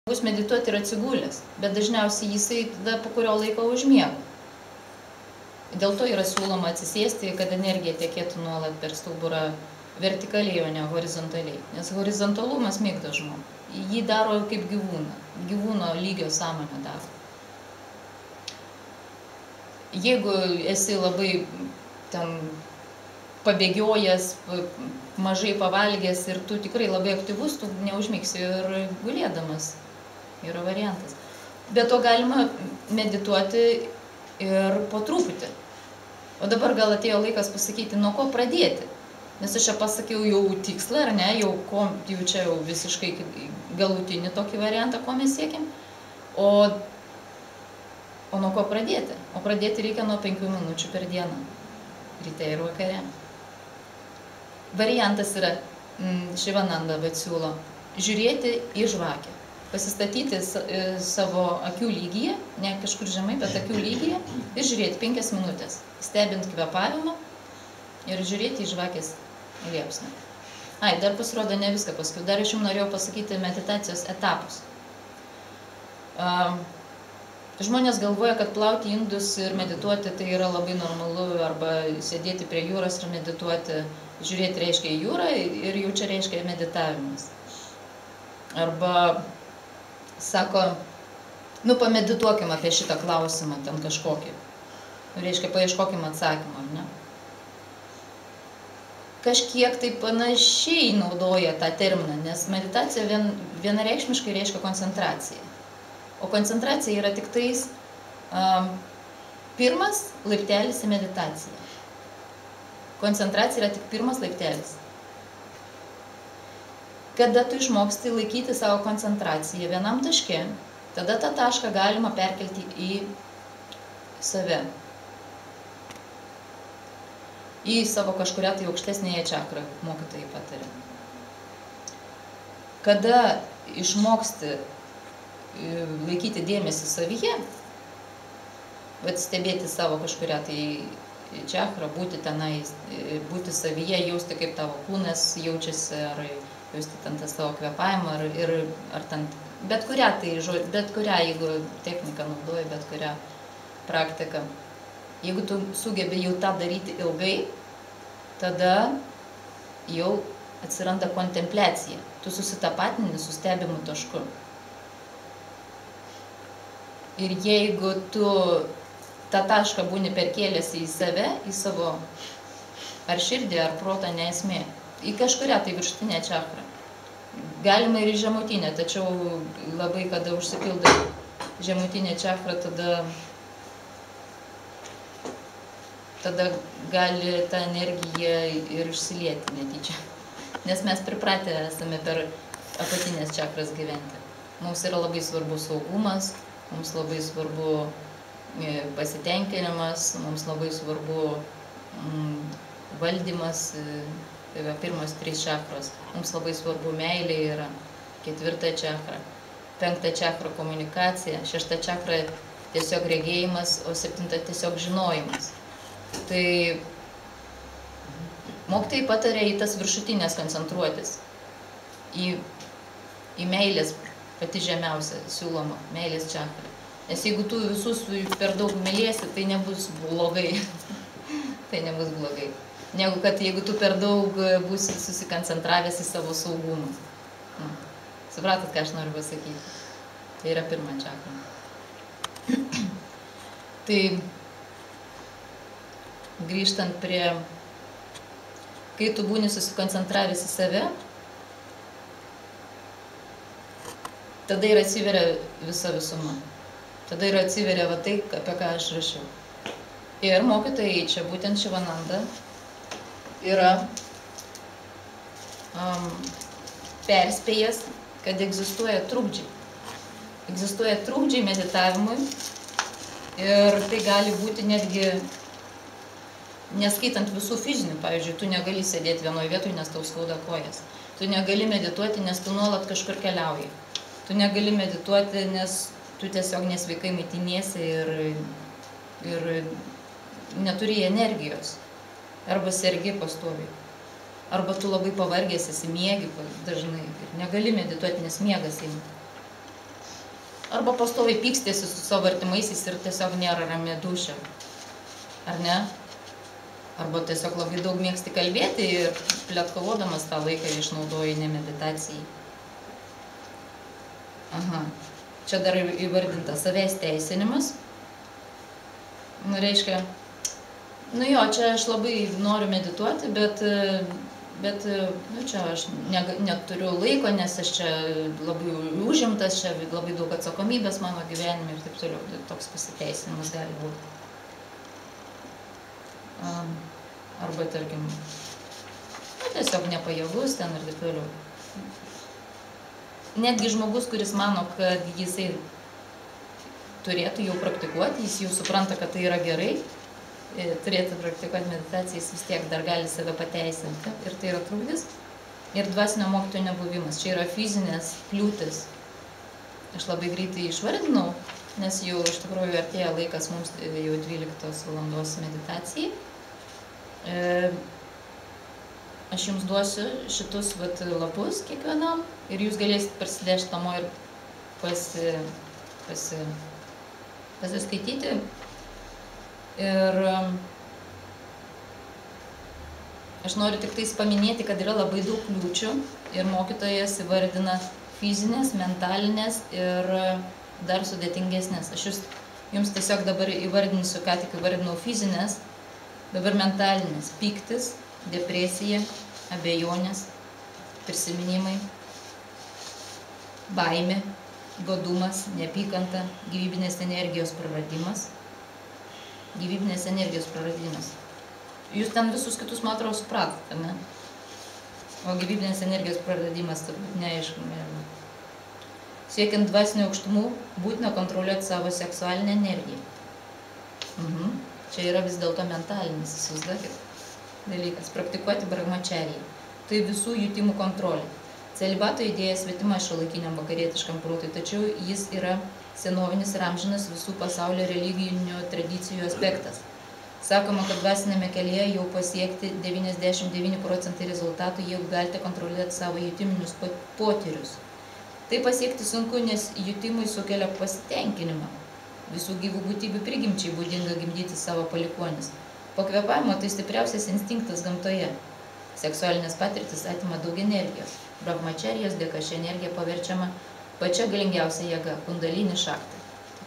Žmogus medituoti yra atsigulęs, bet dažniausiai jisai tada po kurio laiko užmiega. Dėl to yra siūloma atsisėsti, kad energija tekėtų nuolat per stuburą vertikaliai, o ne horizontaliai. Nes horizontalumas mėgdo žmogų. Jį daro kaip gyvūną. Gyvūno lygio sąmonę daro. Jeigu esi labai ten pabėgiojęs, mažai pavalgęs ir tu tikrai labai aktyvus, tu neužmigsi ir gulėdamas. Yra variantas. Bet to galima medituoti ir po truputį. O dabar gal atėjo laikas pasakyti, nuo ko pradėti. Nes aš čia pasakiau jau tikslą, ar ne, jau čia jau visiškai galutinį tokį variantą, ko mes siekiam. O nuo ko pradėti? O pradėti reikia nuo 5 minučių per dieną. Ryte ir vakare. Variantas yra, Šivananda siūlo, žiūrėti į žvakę. Pasistatyti savo akių lygyje, ne kažkur žemai, bet akių lygyje ir žiūrėti 5 minutės, stebint kvėpavimą ir žiūrėti į žvakės liepsną. Dar pasirodo ne viską pasakiau, dar aš jums norėjau pasakyti meditacijos etapus. Žmonės galvoja, kad plauti indus ir medituoti tai yra labai normalu, arba sėdėti prie jūros ir medituoti, žiūrėti reiškia į jūrą ir jau čia reiškia meditavimas. Arba sako, pamedituokim apie šitą klausimą ten kažkokį. Reiškia, paieškokim atsakymą, ar ne? Kažkiek tai panašiai naudoja tą terminą, nes meditacija vienareikšmiškai reiškia koncentraciją. O koncentracija yra tik tais pirmas laiptelis į meditaciją. Koncentracija yra tik pirmas laiptelis. Kada tu išmoksti laikyti savo koncentraciją vienam taške, tada tą tašką galima perkelti į save. Į savo kažkurią tai aukštesnėje čakrą, mokytojai patarė. Kada išmoksti laikyti dėmesį savyje, stebėti savo kažkurią tai čakrą, būti tenai, būti savyje, jausti kaip tavo kūnas jaučiasi, ar jausti ten tą savo kvėpavimą, ar ten bet kurią, jeigu techniką naudoji, bet kurią praktiką. Jeigu tu sugebi jau tą daryti ilgai, tada jau atsiranda kontempliacija. Tu susitapatini su stebimu tašku. Ir jeigu tu tą tašką būni perkėlęs į save, į savo ar širdį, ar protą, nesmė, į kažkurią tai viršutinę čakrą. Galima ir į žemutinę, tačiau labai kada užsipildai žemutinę čakrą, tada gali ta energija ir išsilieti netyčia. Nes mes pripratę esame per apatinės čakras gyventi. Mums yra labai svarbu saugumas, mums labai svarbu pasitenkinimas, mums labai svarbu valdymas, tai yra pirmos 3 čakros. Mums labai svarbu meilė yra 4 čakra, 5 čakra komunikacija, 6 čakra tiesiog regėjimas, o 7 tiesiog žinojimas. Tai mokytojai patarė į tas viršutinės koncentruotis, į meilės pati žemiausia siūloma, meilės čakra. Nes jeigu tu visus per daug mylėsi, tai nebus blogai. Tai nebus blogai. Negu kad jeigu tu per daug būsi susikoncentravęs į savo saugumą. Supratot, ką aš noriu pasakyti? Tai yra pirma čakra. Tai grįžtant prie, kai tu būni susikoncentravęs į save, tada ir atsiveria visa visuma. Tada ir atsiveria tai, apie ką aš rašiau. Ir mokytojai čia, būtent Šivananda, yra perspėjęs, kad egzistuoja trukdžiai. Egzistuoja trukdžiai meditavimui ir tai gali būti netgi, neskaitant visų fizinių, pavyzdžiui, tu negali sėdėti vienoje vietoje, nes tau skauda kojas. Tu negali medituoti, nes tu nuolat kažkur keliauji. Tu negali medituoti, nes tu tiesiog nesveikai maitiniesi ir neturi energijos. Arba sergi pastoviai. Arba tu labai pavargęs esi, miegi dažnai ir negali medituoti, nes miegas eina. Arba pastoviai pykstėsi su savo artimaisiais ir tiesiog nėra rami dūšia. Ar ne? Arba tiesiog labai daug mėgsti kalbėti ir pletkavodamas tą laiką išnaudoji ne meditacijai. Aha. Čia dar įvardinta savęs teisinimas. Nu, reiškia, nu jo, čia aš labai noriu medituoti, bet nu, čia aš neturiu laiko, nes aš čia labai užimtas, čia labai daug atsakomybės mano gyvenime ir taip toliau. Toks pasiteisinimas gali būti. Arba, tarkim, nu, tiesiog nepajėgus ten ir taip toliau. Netgi žmogus, kuris mano, kad jisai turėtų jau praktikuoti, jis jau supranta, kad tai yra gerai, turėtų praktikuoti meditaciją, jis vis tiek dar gali save pateisinti ir tai yra trukdis. Ir dvasinio mokytojo nebuvimas. Čia yra fizinės kliūtis. Aš labai greitai išvardinau, nes jau iš tikrųjų artėja laikas mums jau 12 valandos meditacijai. Aš jums duosiu šitus lapus kiekvienam ir jūs galėsite prasidėti namo ir pasiskaityti. Ir aš noriu tik tais paminėti, kad yra labai daug kliūčių ir mokytojas įvardina fizinės, mentalinės ir dar sudėtingesnės. Aš jums tiesiog dabar įvardinsiu, ką tik įvardinau fizinės, dabar mentalinės, pyktis, depresija, abejonės, prisiminimai, baimė, godumas, neapykanta, gyvybinės energijos praradimas. Gyvybinės energijos praradimas. Jūs ten visus kitus, man atrodo, supratote, ne? O gyvybinės energijos praradimas turbūt neaišku. Siekiant dvasinių aukštumų, būtina kontroliuoti savo seksualinę energiją. Čia yra vis dėlto mentalinis, įsivaizduokit, dalykas. Praktikuoti brahmachariją. Tai visų jutimų kontrolė. Celibato idėja svetima šiuolaikiniam vakarietiškam protui, tačiau jis yra senovinis ir amžinas visų pasaulio religinių tradicijų aspektas. Sakoma, kad dvasinėme kelyje jau pasiekti 99% rezultatų, jeigu galite kontroliuoti savo jutiminius potyrius. Tai pasiekti sunku, nes jutimai sukelia pasitenkinimą. Visų gyvų būtybių prigimčiai būdinga gimdyti savo palikuonis. Po kvėpavimo tai stipriausias instinktas gamtoje. Seksualinės patirtis atima daug energijos. Brahmacharijos dėka ši energija paverčiama pačia galingiausia jėga, kundalini šakti.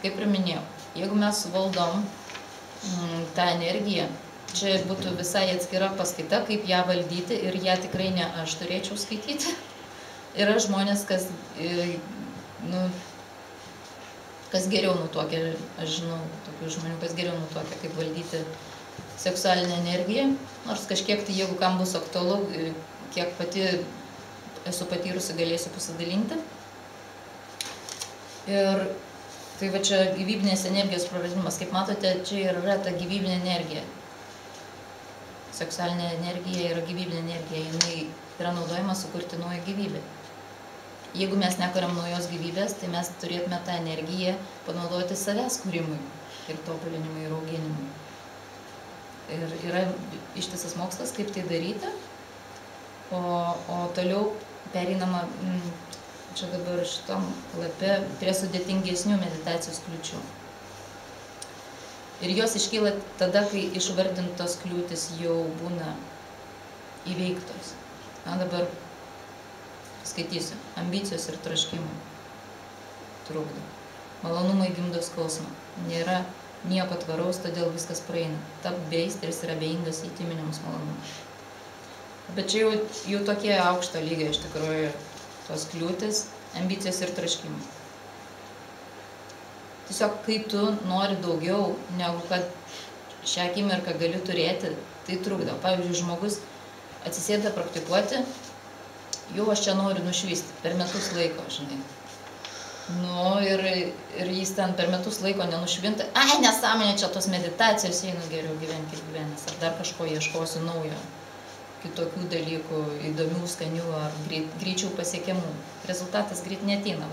Kaip ir minėjau, jeigu mes valdom tą energiją, čia būtų visai atskira paskaita, kaip ją valdyti ir ją tikrai ne aš turėčiau skaityti. Yra žmonės, kas geriau nutuokia, aš žinau tokių žmonių, kas geriau nutuokia, kaip valdyti seksualinę energiją, nors kažkiek tai, jeigu kam bus aktualu, kiek pati esu patyrusi, galėsiu pasidalinti. Ir tai va čia gyvybinės energijos praradimas, kaip matote, čia yra ta gyvybinė energija. Seksualinė energija yra gyvybinė energija, jinai yra naudojama sukurti naują gyvybę. Jeigu mes nekuriam naujos gyvybės, tai mes turėtume tą energiją panaudoti savęs kūrimui ir tobulinimui ir auginimui. Ir yra ištisas mokslas, kaip tai daryti, o toliau pereinama čia dabar šitom lape prie sudėtingesnių meditacijos kliūčių. Ir jos iškyla tada, kai išvardintos kliūtis jau būna įveiktos. Na, dabar skaitysiu. Ambicijos ir troškimai trukdo. Malonumai gimdo skausmą. Nėra nieko tvaraus, todėl viskas praeina. Tap beistris ir abejingas jutiminiams malonumams. Bet čia jau tokie aukšto lygio iš tikrųjų tos kliūtis, ambicijos ir troškimai. Tiesiog, kai tu nori daugiau, negu kad šią akimirką gali turėti, tai trukdo. Pavyzdžiui, žmogus atsisėda praktikuoti, jau aš čia noriu nušvisti per metus laiko, žinai. Nu, ir jis ten per metus laiko nenušvinta. Ai, nesąmonė, čia tos meditacijos, einu geriau gyventi kaip gyvenęs. Ar dar kažko ieškosiu naujo, kitokių dalykų, įdomių, skanių ar greičiau pasiekiamų. Rezultatas greit neateina.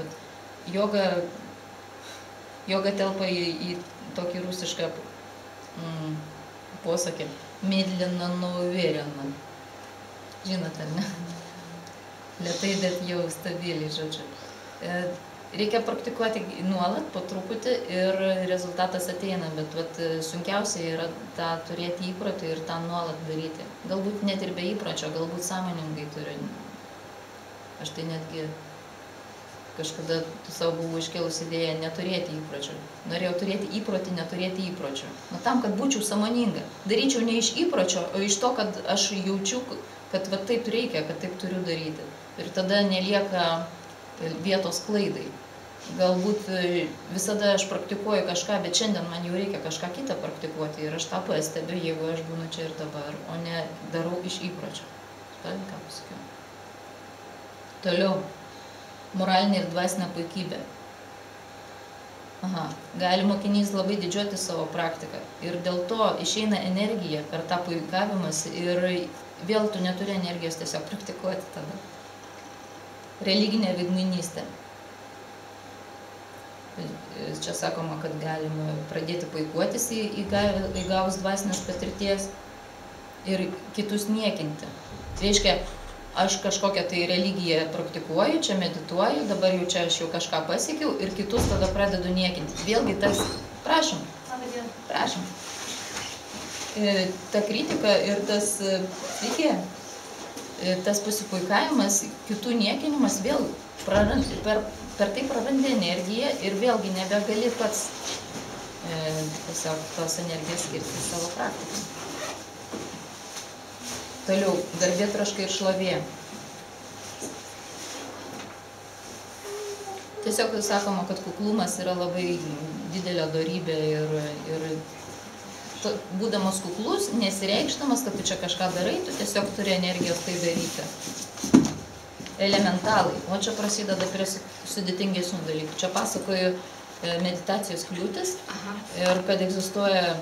Joga telpa į tokį rusišką posakį. Medlina, nuverina. Žinote, ne? Lėtai, bet jau stabiliai, žodžiu. reikia praktikuoti nuolat, po truputį ir rezultatas ateina, bet vat, sunkiausia yra tą turėti įprotį ir tą nuolat daryti. Galbūt net ir be įpročio, galbūt sąmoningai turiu. Aš tai netgi kažkada savo buvau iškėlus idėją neturėti įpročių. Norėjau turėti įprotį, neturėti įpročių. Nu, tam, kad būčiau sąmoninga. Daryčiau ne iš įpročio, o iš to, kad aš jaučiu, kad va, taip reikia, kad taip turiu daryti. Ir tada nelieka vietos klaidai. Galbūt visada aš praktikuoju kažką, bet šiandien man jau reikia kažką kitą praktikuoti. Ir aš tą pastebiu, jeigu aš būnu čia ir dabar, o ne darau iš įpročio. Tai ką pasakiau. Toliau. Moralinė ir dvasinė puikybė. Gali mokinys labai didžiuoti savo praktiką ir dėl to išeina energija per tą puikavimąsi ir vėl tu neturi energijos tiesiog praktikuoti tada. Religinė veidmainystė. Čia sakoma, kad galima pradėti puikuotis įgavus dvasinės patirties ir kitus niekinti. Tai reiškia, aš kažkokią tai religiją praktikuoju, čia medituoju, dabar jau čia aš jau kažką pasiekiau ir kitus tada pradedu niekinti. Vėlgi tas, prašom, ta kritika ir tas, tas pasipuikavimas, kitų niekinimas vėl per tai prarandi energiją ir vėlgi nebegali pats tiesiog tos energijos skirti savo praktikai. Toliau, garbėtroška ir šlovė. Tiesiog sakoma, kad kuklumas yra labai didelė dorybė ir būdamas kuklus, nesireikšdamas, kad tu čia kažką darai, tu tiesiog turi energijos tai daryti. Elementalai. O čia prasideda prie sudėtingesnių dalykų. Čia pasakoju meditacijos kliūtis ir kad egzistuoja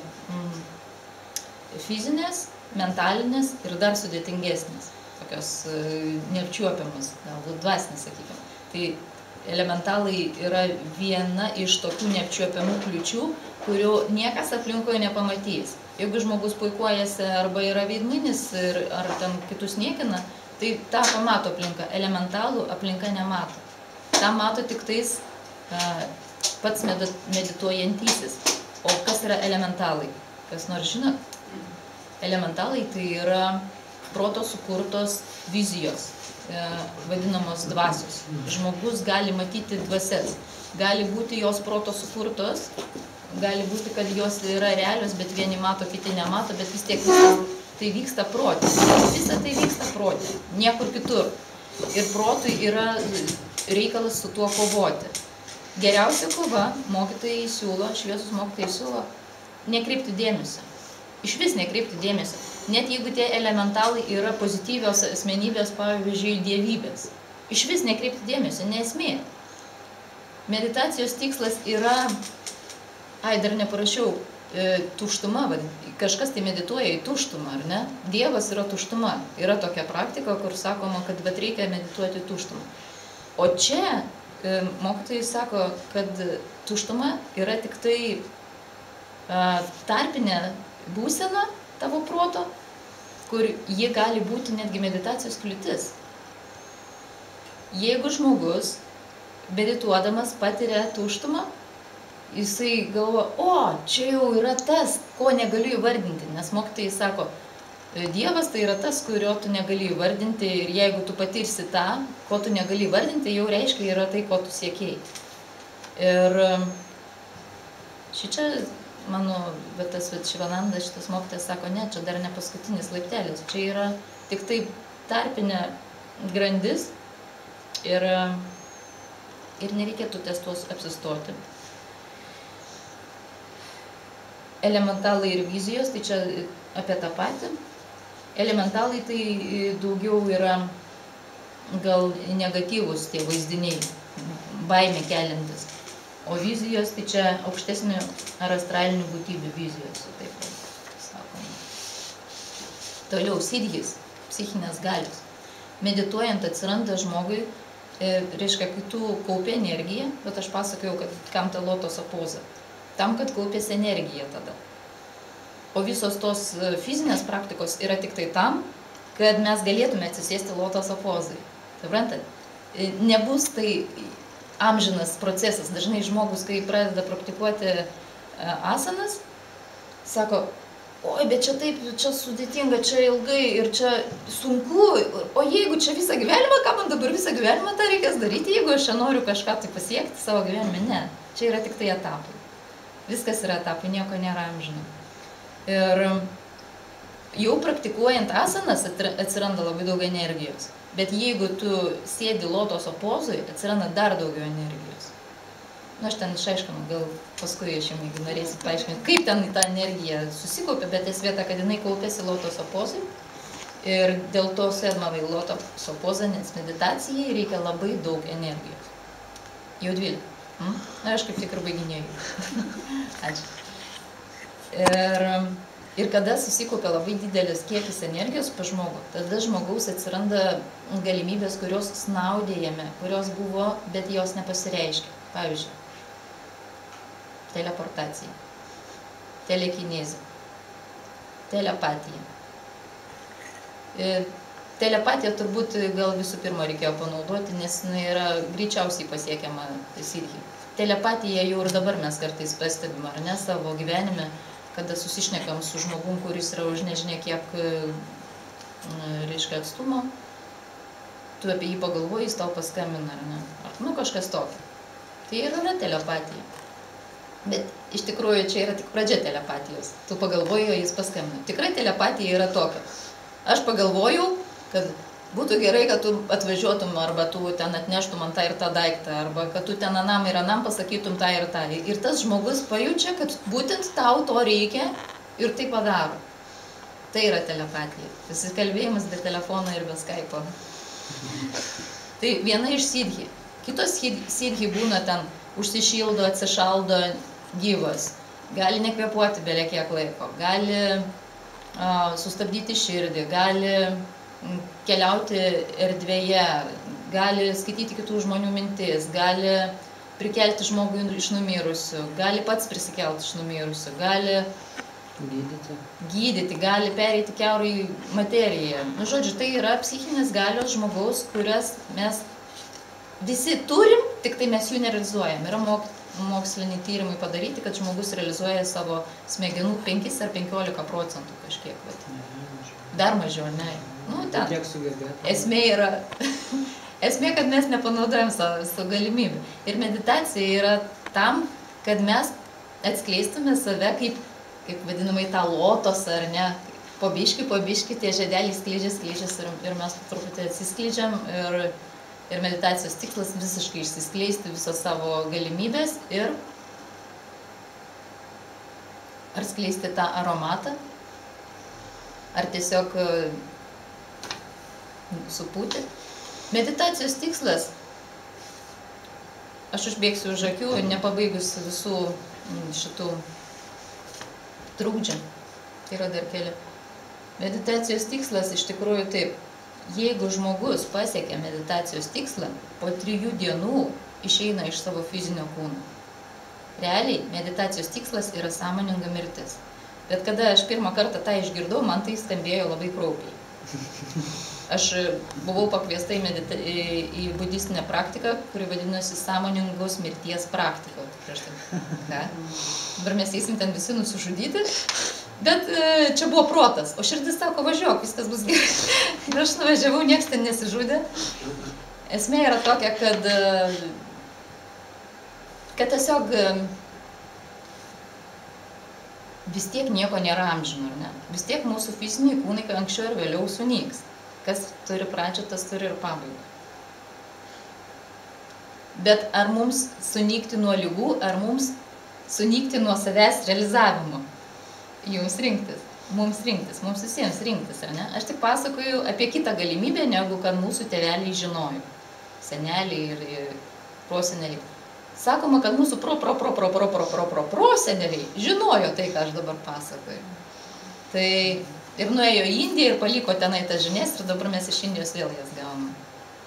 fizinės, mentalinės ir dar sudėtingesnės, tokios neapčiuopiamas, galbūt dvasinės, sakykime. Tai elementalai yra viena iš tokių neapčiuopiamų kliūčių, kurių niekas aplinkoje nepamatys. Jeigu žmogus puikuojasi arba yra veidmainis ar tam kitus niekina, tai tą pamato aplinka, elementalų aplinka nemato. tą mato tik tais pats medituojantysis. O kas yra elementalai? Kas nors žino? Elementalai tai yra proto sukurtos vizijos, vadinamos dvasios. Žmogus gali matyti dvasias. Gali būti jos proto sukurtos, gali būti, kad jos yra realios, bet vieni mato, kiti nemato, bet vis tiek tai vyksta protė. Visa tai vyksta protė, niekur kitur. Ir protui yra reikalas su tuo kovoti. Geriausia kova, mokytojai siūlo, šviesus mokytojai siūlo, nekreipti dėmesio. Iš vis nekreipti dėmesio. Net jeigu tie elementalai yra pozityvios asmenybės, pavyzdžiui, dievybės. Iš vis nekreipti dėmesio, nesmė. Meditacijos tikslas yra, dar neparašiau, tuštuma, kažkas tai medituoja į tuštumą, ar ne? Dievas yra tuštuma. Yra tokia praktika, kur sakoma, kad reikia medituoti tuštumą. O čia mokytojai sako, kad tuštuma yra tik tai tarpinė būsena tavo proto, kur ji gali būti netgi meditacijos kliūtis. Jeigu žmogus medituodamas patiria tuštumą, jisai galvoja, čia jau yra tas, ko negaliu įvardinti, nes mokytojai sako, Dievas tai yra tas, kurio tu negali įvardinti ir jeigu tu patirsi tą, ko tu negali įvardinti, jau reiškia yra tai, ko tu siekėjai. Ir šičia, mano, bet tas Šivananda, šitas mokytojas sako, ne, čia dar ne paskutinis laiptelis, čia yra tik tai tarpinė grandis ir nereikėtų ties tuos apsistoti. Elementalai ir vizijos, tai čia apie tą patį. Elementalai tai daugiau yra gal negatyvus tie vaizdiniai, baimė keliantis. O vizijos tai čia aukštesnių ar astralinių būtybių vizijos, taip sakoma. Toliau, siddhis, psichinės galios. Medituojant atsiranda žmogui, reiškia, kai tu kaupi energiją, bet aš pasakojau, kad kam ta lotoso poza. Tam, kad kaupėsi energija tada. O visos tos fizinės praktikos yra tik tai tam, kad mes galėtume atsisėsti lotoso pozai. Suprantat? Nebus tai amžinas procesas. Dažnai žmogus, kai pradeda praktikuoti asanas, sako, oi, bet čia taip, čia sudėtinga, čia ilgai ir čia sunku, o jeigu čia visą gyvenimą, ką man dabar visą gyvenimą tą reikės daryti, jeigu aš čia noriu kažką tai pasiekti savo gyvenime, ne. Čia yra tik tai etapai. Viskas yra etapai, nieko nėra amžino. Ir jau praktikuojant asanas atsiranda labai daug energijos. Bet jeigu tu sėdi lotoso pozui, atsiranda dar daugiau energijos. Nu, aš ten išaiškinu, gal paskui aš jums, jeigu norėsit paaiškinti, kaip ten ta energija susikaupia, bet esmė ta, kad jinai kaupiasi lotoso pozui. Ir dėl to sėdmavai lotoso pozą, nes meditacijai reikia labai daug energijos. Jau 12. Na, aš kaip tik ir baiginėjau. Ačiū. Ir kada susikaupia labai didelis kiekis energijos pas žmogų, tada žmogaus atsiranda galimybės, kurios snaudė jame, kurios buvo, bet jos nepasireiškia. Pavyzdžiui, teleportacija, telekinezė, telepatija. Telepatiją turbūt gal visų pirma reikėjo panaudoti, nes jinai yra greičiausiai pasiekiama siddhi. Telepatiją jau ir dabar mes kartais pastebime, ar ne, savo gyvenime, kada susišnekam su žmogum, kuris yra už nežinia kiek reiškia atstumo, tu apie jį pagalvoji, jis tau paskambina, ar ne? Nu, kažkas tokio. Tai ir yra telepatija. Bet iš tikrųjų čia yra tik pradžia telepatijos. Tu pagalvoji, o jis paskambina. Tikrai telepatija yra tokia. Aš pagalvojau, kad būtų gerai, kad tu atvažiuotum, arba tu ten atneštum man tą ir tą daiktą, arba kad tu ten anam ir anam pasakytum tą ir tą. Ir tas žmogus pajaučia, kad būtent tau to reikia ir tai padaro. Tai yra telepatija. Susikalbėjimas be telefono ir be Skype'o. Tai viena iš siddhi. Kitos siddhi būna ten užsišildo, atsišaldo gyvas. Gali nekvėpuoti belie kiek laiko. Gali sustabdyti širdį, gali keliauti erdvėje, gali skaityti kitų žmonių mintis, gali prikelti žmogų iš numirusių, gali pats prisikelti iš numirusių, gali gydyti, gali pereiti kiaurai materiją. Nu, žodžiu, tai yra psichinės galios žmogaus, kurias mes visi turim, tik tai mes jų nerealizuojam. Yra moksliniai tyrimai padaryti, kad žmogus realizuoja savo smegenų 5 ar 15% kažkiek. Dar mažiau, ne. Nu, ten. Esmė yra, esmė, kad mes nepanaudojam savo galimybių. Ir meditacija yra tam, kad mes atskleistume save kaip vadinamai tą lotosą, ar ne. Po biškį tie žiedeliai skleidžiasi ir mes truputį atsiskleidžiam. Ir meditacijos tikslas visiškai išsiskleisti visas savo galimybės ir ar skleisti tą aromatą, ar tiesiog supūti. Meditacijos tikslas, aš užbėgsiu už akių, nepabaigus visų šitų trukdžių. Tai yra dar keli. Meditacijos tikslas iš tikrųjų taip. Jeigu žmogus pasiekia meditacijos tikslą, po 3 dienų išeina iš savo fizinio kūno. Realiai, meditacijos tikslas yra sąmoninga mirtis. Bet kada aš pirmą kartą tą išgirdau, man tai skambėjo labai kraupiai. Aš buvau pakviesta į budistinę praktiką, kuri vadinosi sąmoningos mirties praktika. Dabar mes eisim ten visi nusižudyti. Bet čia buvo protas, o širdis sako, važiuok, viskas bus gerai. Ir aš nuvažiavau, nieks ten nesižudė. Esmė yra tokia, kad tiesiog vis tiek nieko nėra amžino, ar ne? Vis tiek mūsų fiziniai kūnai anksčiau ir vėliau sunyks. Kas turi pradžią, tas turi ir pabaigą. Bet ar mums sunykti nuo ligų, ar mums sunykti nuo savęs realizavimo? Jums rinktis, mums visiems rinktis, ar ne? Aš tik pasakoju apie kitą galimybę, negu kad mūsų tėveliai žinojo. Seneliai ir proseneliai. Sakoma, kad mūsų proseneliai žinojo tai, ką aš dabar pasakoju. Tai ir nuėjo į Indiją ir paliko tenai tas žinias ir dabar mes iš Indijos vėl jas gaunam.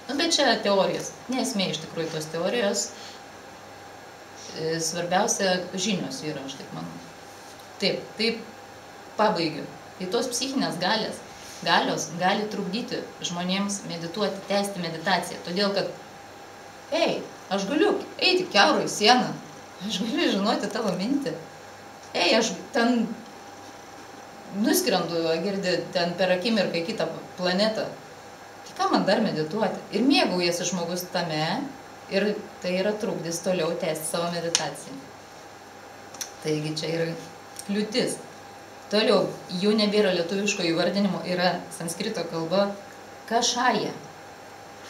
Nu, bet čia teorijos. Nesmė iš tikrųjų tos teorijos. Svarbiausia žinios yra, aš taip manau. Taip pabaigiu. Tai tos psichinės galios gali trukdyti žmonėms medituoti, tęsti meditaciją. Todėl, kad, Aš galiu eiti kiaurai į sieną. Aš galiu žinoti tavo mintį. Aš ten nuskrendu, girdi, ten per akimirką į kitą planetą. Tai ką man dar medituoti? Ir mėgaujasi žmogus tame, ir tai yra trukdys toliau tęsti savo meditaciją. Taigi čia yra kliūtis. Toliau, jau nebėra lietuviško įvardinimo, yra sanskrito kalba kašaja.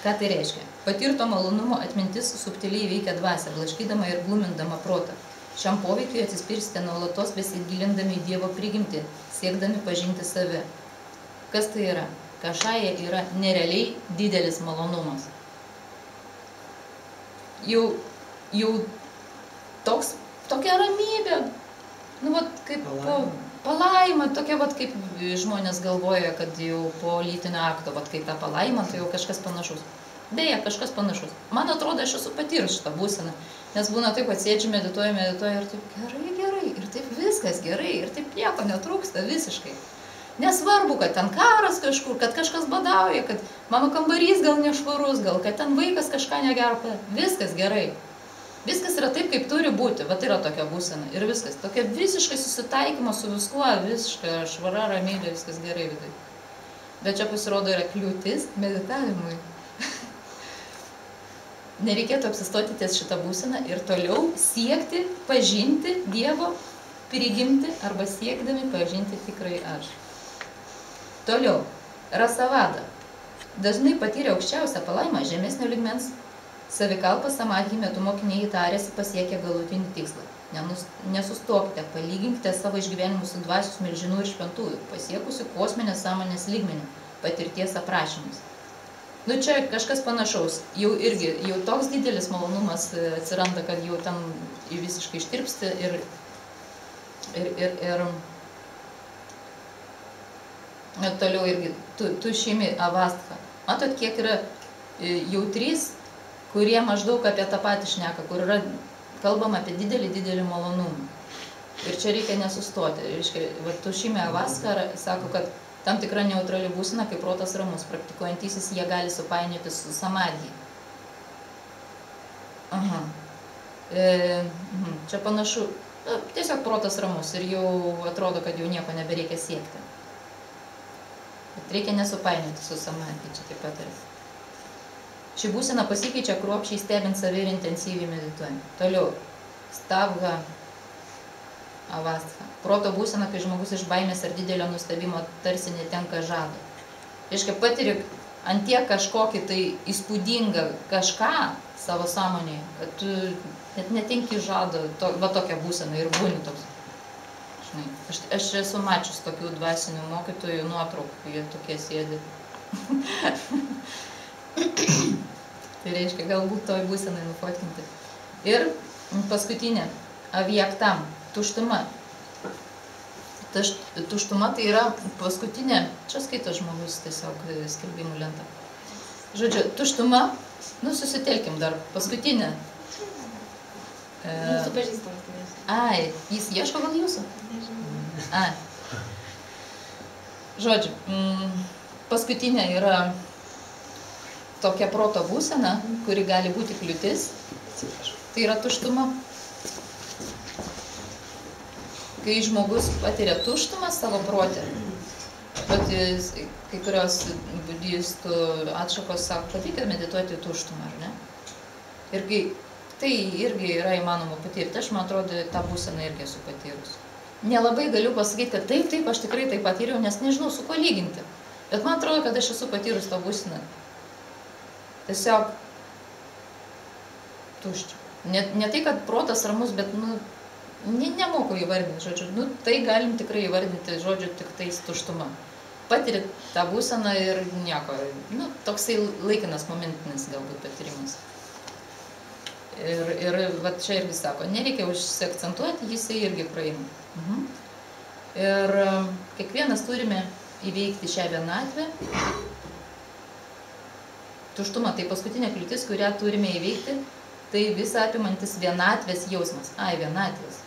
Ką tai reiškia? Patirto malonumo atmintis subtiliai veikia dvasią, blaškydama ir glumindama protą. Šiam poveikiui atsispirsite nuolatos besigilindami į Dievo prigimtį, siekdami pažinti save. Kas tai yra? Kašaja yra nerealiai didelis malonumas. Jau tokia ramybė, kaip palaima, tokia kaip žmonės galvoja, kad jau po lytinio akto, kai tą palaima, tai jau kažkas panašus. Beje, kažkas panašus. Man atrodo, aš esu patyrus šitą būseną, nes būna taip, kad sėdžiu, medituoju ir taip gerai, ir taip viskas gerai, ir taip nieko netrūksta visiškai. Nesvarbu, kad ten karas kažkur, kad kažkas badauja, kad mano kambarys gal nešvarus, gal kad ten vaikas kažką negero, viskas gerai. Viskas yra taip, kaip turi būti, yra tokia būsena ir viskas. Tokia visiškai susitaikymo su viskuo, visiškai švara, ramybė, viskas gerai vidai. Bet čia pasirodo yra kliūtis meditavimui. Nereikėtų apsistoti ties šitą būseną ir toliau siekti, pažinti Dievo prigimtį arba siekdami pažinti tikrai aš. Toliau, rasavada. Dažnai patyrę aukščiausią palaimą žemesnio lygmens savikalpą samadhi metu mokiniai tarėsi pasiekę galutinį tikslą. Nesustokite, palyginkite savo išgyvenimus su dvasios milžinų ir šventųjų, pasiekusių kosminės sąmonės lygmenį, patirties aprašymus. Čia kažkas panašaus, jau toks didelis malonumas atsiranda, kad jau ten visiškai ištirpsti ir toliau irgi tu šeimi avastha. Matot, kiek yra jau 3, kurie maždaug apie tą patį šneka, kur yra kalbama apie didelį malonumą. Ir čia reikia nesustoti. Tu šeimi avastha sako, kad tam tikra neutrali būsena, kai protas ramus, praktikuojantysis jie gali supainioti su samadhi. Čia panašu, tiesiog protas ramus ir jau atrodo, kad jau nieko nebereikia siekti. Bet reikia nesupainioti su samadhi, čia taip pat yra. Ši būsena pasikeičia kruopščiai stebint save ir intensyviai medituojant. Toliau, stavha avastha. Proto būsena, kai žmogus iš baimės ar didelio nustebimo tarsi netenka žado. Reiškia, patiri ant tiek kažkokį tai įspūdingą kažką savo sąmonėje, kad tu net netenki žado, tokia būsena ir būni toks. Aš esu mačius tokių dvasinių mokytojų nuotraukų, jie tokie sėdi. Tai reiškia, galbūt toj būsenai nufotkinti. Ir paskutinė, avyaktam, tuštuma. Tuštuma tai yra paskutinė, čia skaito žmogus tiesiog skelbimų lentą. Žodžiu, tuštuma, susitelkim dar, paskutinė. Mūsų pažįstamas. Jis ieško gal jūsų? Žodžiu, paskutinė yra tokia proto būsena, kuri gali būti kliūtis. Tai yra tuštuma. Kai žmogus patiria tuštumą savo protę, kai kurios budistų atšakos sako, kad reikia medituoti tuštumą, ar ne? Ir kai tai irgi yra įmanoma patirti, aš man atrodo, tą būseną irgi esu patyrus. Nelabai galiu pasakyti, kad taip, aš tikrai tai patyriau, nes nežinau, su ko lyginti. Bet man atrodo, kad aš esu patyrus tą būseną. Tiesiog tuščia. Ne tai, kad protas ramus, bet, nemoku įvardinti, žodžiu, tai galim tikrai įvardinti, žodžiu, tik tais tuštuma. Patiri tą būseną ir nieko, toksai laikinas, momentinis galbūt patyrimas. Ir čia irgi sako, nereikia užsiakcentuoti, jisai irgi praeina. Ir kiekvienas turime įveikti šią vienatvę. Tuštuma tai paskutinė kliūtis, kurią turime įveikti, tai visą apimantis vienatvės jausmas. Vienatvės.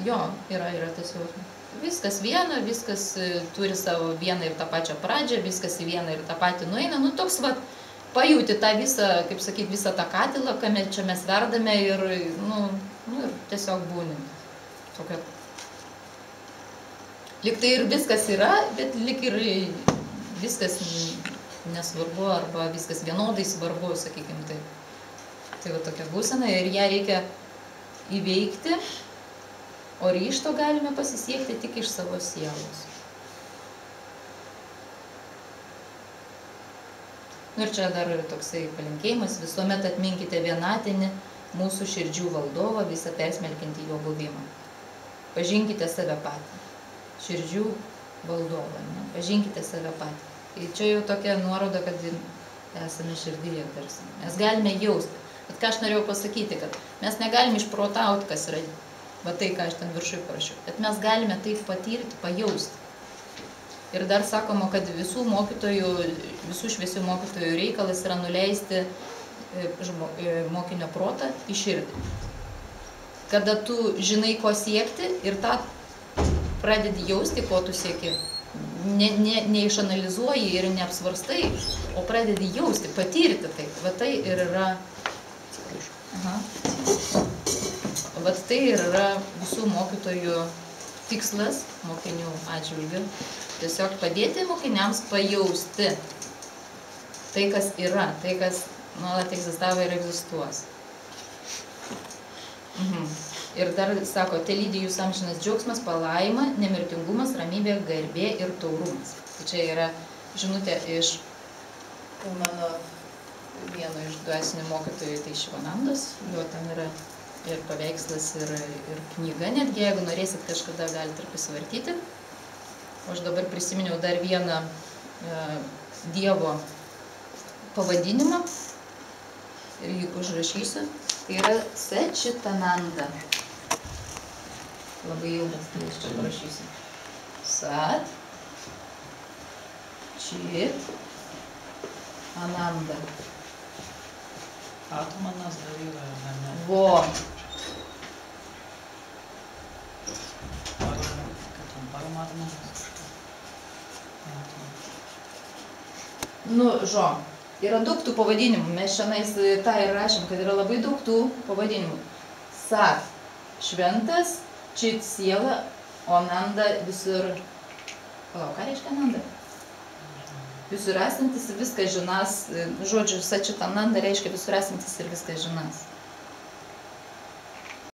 Jo, yra tas jausmas. Viskas viena, viskas turi savo vieną ir tą pačią pradžią, viskas į vieną ir tą patį nueina. Toks pajūti tą visą, kaip sakyti, visą tą katilą, kame čia mes verdame ir, ir tiesiog būni. Tokia. Lyg tai ir viskas yra, bet lyg ir viskas nesvarbu arba viskas vienodai svarbu, sakykime taip. Tai va tokia būsena ir ją reikia įveikti, o ryžto galime pasisiekti tik iš savo sielos. Ir čia dar toksai palinkėjimas, visuomet atminkite vienatinį mūsų širdžių valdovą, visą persmelkinti jo buvimą. Pažinkite save patį. Širdžių valdovą, ne? Pažinkite save patį. Tai čia jau tokia nuoroda, kad esame širdyje tarsi. Mes galime jausti. Bet ką aš norėjau pasakyti, kad mes negalime išprotauti, kas yra, va tai, ką aš ten viršui parašiau. Bet mes galime taip patirti, pajausti. Ir dar sakoma, kad visų šviesių mokytojų reikalas yra nuleisti mokinio protą į širdį. Kada tu žinai, ko siekti ir tą pradedi jausti, ko tu sieki. Neišanalizuoji ir neapsvarstai, o pradedi jausti, patirti tai. Va tai ir yra... Va tai ir yra visų mokytojų tikslas, mokinių atžvilgiu. Tiesiog padėti mokiniams pajausti tai, kas yra, tai, kas nuolat egzistavo ir egzistuos. Ir dar sako, telydi jūs amžinas džiaugsmas, palaima, nemirtingumas, ramybė, garbė ir taurumas. Tai čia yra žinutė iš mano vieno iš dvasinių mokytojų, tai Šivanandos, jo ten yra ir paveikslas, ir knyga, netgi jeigu norėsit kažkada galite ir pasivartyti. O aš dabar prisiminiau dar vieną Dievo pavadinimą ir jį užrašysiu. Tai yra Sačitananda. Labai ilgas, tai aš čia parašysiu. Sat, Čit, Ananda. Atmanas dar yra, ne? Vo. Paramatmanas. Yra daug tų pavadinimų. Mes šiandien tą ir rašėm, kad yra labai daug tų pavadinimų. Sat, šventas, Čit siela, o Ananda visur... Ką reiškia Ananda? Visur esantis ir viską žinas. Žodžiu, Sačitananda reiškia visur esantis ir viską žinas.